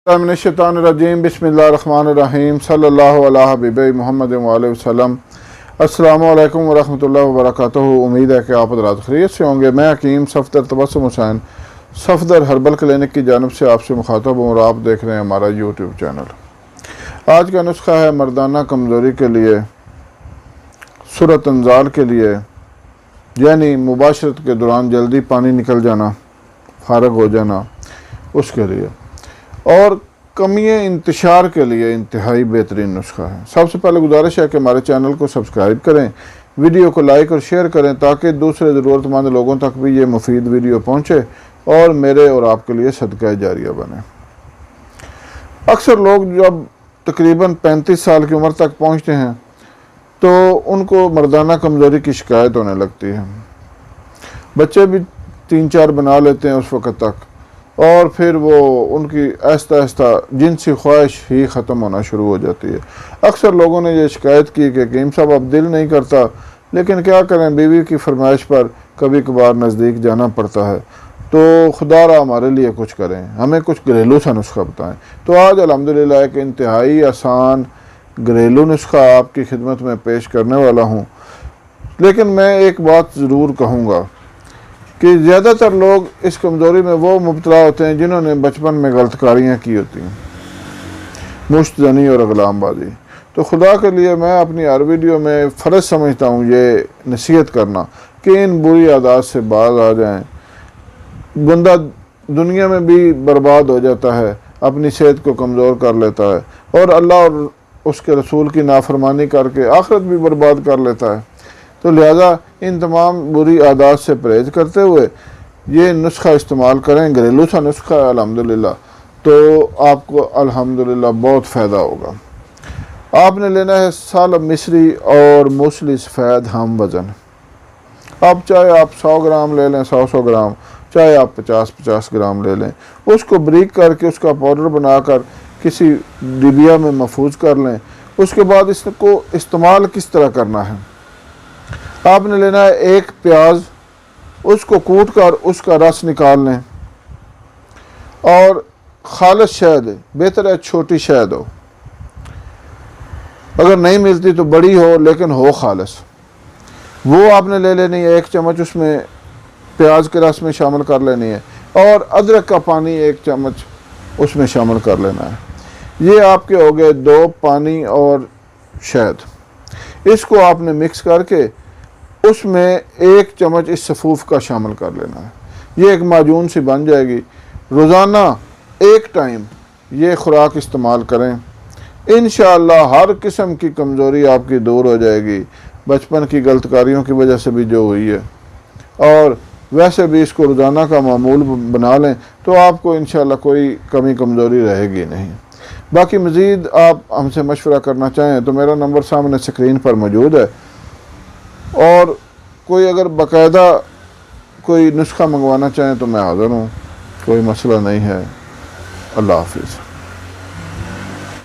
मिनश्शैतानिर्रजीम बिस्मिल्लाहिर्रहमानिर्रहीम सल्लल्लाहु अला हबीबी मोहम्मद वालेहि वसल्लम। अस्सलामु अलैकुम वरहमतुल्लाहि वबरकातुहू। उम्मीद है कि आप हज़रात खैरियत से होंगे। मैं हकीम सफदर तबस्सुम हुसैन सफदर हर्बल क्लिनिक की जानिब से आपसे मुखातब हूँ और आप देख रहे हैं हमारा यूट्यूब चैनल। आज का नुस्खा है मर्दाना कमज़ोरी के लिए, सूरत अंज़ाल के लिए, यानी मुबाशरत के दौरान जल्दी पानी निकल जाना, फारग हो जाना, उसके लिए, और कमियाँ इंतशार के लिए इंतहाई बेहतरीन नुस्खा है। सबसे पहले गुजारिश है कि हमारे चैनल को सब्सक्राइब करें, वीडियो को लाइक और शेयर करें ताकि दूसरे ज़रूरतमंद लोगों तक भी ये मुफीद वीडियो पहुँचे और मेरे और आपके लिए सदका जारिया बने। अक्सर लोग जब तकरीबन 35 साल की उम्र तक पहुँचते हैं तो उनको मर्दाना कमज़ोरी की शिकायत होने लगती है। बच्चे भी 3-4 बना लेते हैं उस वक़्त तक, और फिर वो उनकी आहिस्ता आहिस्ता जिनसी ख्वाहिश ही ख़त्म होना शुरू हो जाती है। अक्सर लोगों ने ये शिकायत की कि हकीम साहब अब दिल नहीं करता, लेकिन क्या करें, बीवी की फरमाइश पर कभी कभार नज़दीक जाना पड़ता है, तो खुदारा हमारे लिए कुछ करें, हमें कुछ घरेलू सा नुस्खा बताएं। तो आज अल्हम्दुलिल्लाह एक इंतहाई आसान घरेलू नुस्खा आपकी खिदमत में पेश करने वाला हूँ। लेकिन मैं एक बात ज़रूर कहूँगा कि ज़्यादातर लोग इस कमज़ोरी में वो मुब्तला होते हैं जिन्होंने बचपन में गलतकारियाँ की होती हैं, मुश्तजनी और ग़ुलामबाजी। तो खुदा के लिए मैं अपनी हर वीडियो में फ़र्ज़ समझता हूँ ये नसीहत करना कि इन बुरी आदत से बाज आ जाएं। बंदा दुनिया में भी बर्बाद हो जाता है, अपनी सेहत को कमज़ोर कर लेता है और अल्लाह और उसके रसूल की नाफरमानी करके आखिरत भी बर्बाद कर लेता है। तो लिहाजा इन तमाम बुरी आदत से परहेज़ करते हुए ये नुस्खा इस्तेमाल करें। घरेलू सा नुस्खा है अल्हम्दुलिल्लाह, तो आपको अल्हम्दुलिल्लाह बहुत फ़ायदा होगा। आपने लेना है सालब मिस्री और मूसली सफ़ेद हम वज़न। अब चाहे आप 100 ग्राम ले लें, 100 ग्राम, चाहे आप 50 ग्राम ले लें, उसको ब्रीक करके उसका पाउडर बनाकर किसी डिबिया में महफूज कर लें। उसके बाद इसको इस्तेमाल किस तरह करना है, आपने लेना है एक प्याज, उसको कूट कर उसका रस निकाल लें, और खालिस शहद, बेहतर है छोटी शहद हो, अगर नहीं मिलती तो बड़ी हो लेकिन हो खालिस, वो आपने ले लेनी है। 1 चम्मच उसमें प्याज के रस में शामिल कर लेनी है, और अदरक का पानी 1 चम्मच उसमें शामिल कर लेना है। ये आपके हो गए 2 पानी और शहद। इसको आपने मिक्स करके उसमें 1 चम्मच इस सफ़ूफ का शामिल कर लेना है। ये एक माजून सी बन जाएगी। रोज़ाना 1 टाइम ये खुराक इस्तेमाल करें, इंशाअल्लाह हर किस्म की कमज़ोरी आपकी दूर हो जाएगी, बचपन की गलतकारियों की वजह से भी जो हुई है, और वैसे भी इसको रोज़ाना का मामूल बना लें तो आपको इंशाअल्लाह कोई कमी कमज़ोरी रहेगी नहीं। बाकी मज़ीद आप हमसे मशवरा करना चाहें तो मेरा नंबर सामने स्क्रीन पर मौजूद है, और कोई अगर बाकायदा कोई नुस्खा मंगवाना चाहें तो मैं हाज़िर हूँ, कोई मसला नहीं है। अल्लाह हाफ़िज़।